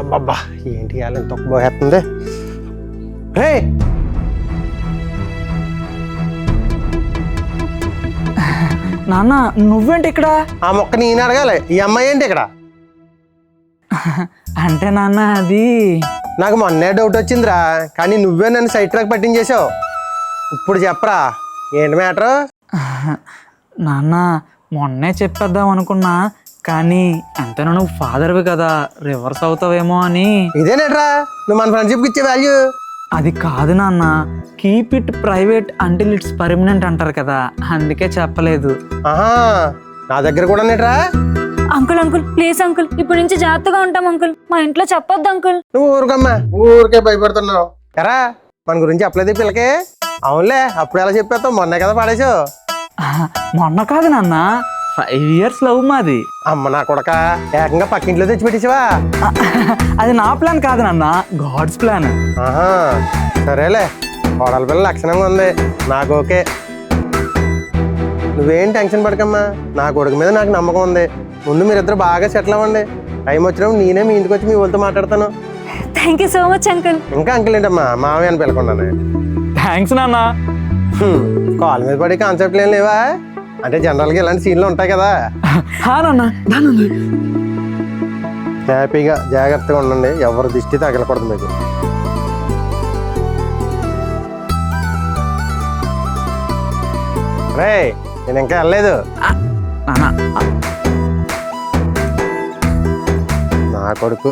అబ్బబ్బబ్బా ఏంటి ఇవాళ ఎంత పోయేస్తుంది. హే నాన్న నువ్వేంటి ఇక్కడ? ఆ మొక్క నేను అడగాలి, ఈ అమ్మాయి ఏంటి ఇక్కడ? అంటే నాన్న అది నాకు మొన్నే డౌట్ వచ్చిందిరా, కానీ నువ్వే నన్ను సైట్ ట్రాక్ పట్టించేసావు. ఇప్పుడు చెప్పరా ఏంటి మ్యాటరు? నాన్న మొన్నే చెప్పేద్దాం అనుకున్నా, కానీ ఎంతైనా నువ్వు ఫాదర్వి కదా, రివర్స్ అవుతావేమో అని. ఇదేనేట్రా నువ్వు మన ఫ్రెండ్షిప్కి ఇచ్చే వాల్యూ? అది కాదు నాన్న, keep it private until it's permanent అంటారు కదా, అందుకే చెప్పలేదు. ఆహా, నా దగ్గర కూడా నేట్రా? అంకుల్ అంకుల్ ప్లీజ్ అంకుల్, ఇప్పటి నుంచి జాగ్రత్తగా ఉంటాం అంకుల్, మా ఇంట్లో చెప్పొద్దు అంకుల్. నువ్వు ఊరుకమ్మా, ఊరికే భయపడుతున్నావు. ఎరా మన గురించి చెప్పలేదు ఈ పిల్లకి? అవునులే, అప్పుడు ఎలా చెప్పేస్తావు, మొన్నే కదా పాడేసావు. మొన్న కాదు నాన్న, 5 years లవ్ మాది. అమ్మ నా కొడక, ఏకంగా పక్కింట్లో తెచ్చి పెట్టేసావా? అది నా ప్లాన్ కాదు నాన్న, గాడ్స్ ప్లాన్. ఆహా సరేలే, కోడల పిల్ల లక్షణంగా ఉంది, నాకు ఓకే. నువ్వేం టెన్షన్ పడకమ్మా, నా కొడుకు మీద నాకు నమ్మకం ఉంది. ముందు మీరిద్దరు బాగా సెటిల్ అవ్వండి, టైం వచ్చినప్పుడు నేనే మీ ఇంటికి వచ్చి మీ వాళ్ళతో మాట్లాడతాను. Thank you so much uncle. ఇంకా అంకుల్ ఏంటమ్మా, మావయ్య అని పిలకుండానే. థ్యాంక్స్ నాన్న. కాల్ మీద పడే కాన్సెప్ట్లు ఏం లేవా? అంటే జనరల్గా ఇలాంటి సీన్లు ఉంటాయి కదా. హ్యాపీగా జాగ్రత్తగా ఉండండి, ఎవరి దిష్టి తగలకూడదు మీకు. రే నేను ఇంకా వెళ్ళలేదు. నాన్న నా కొడుకు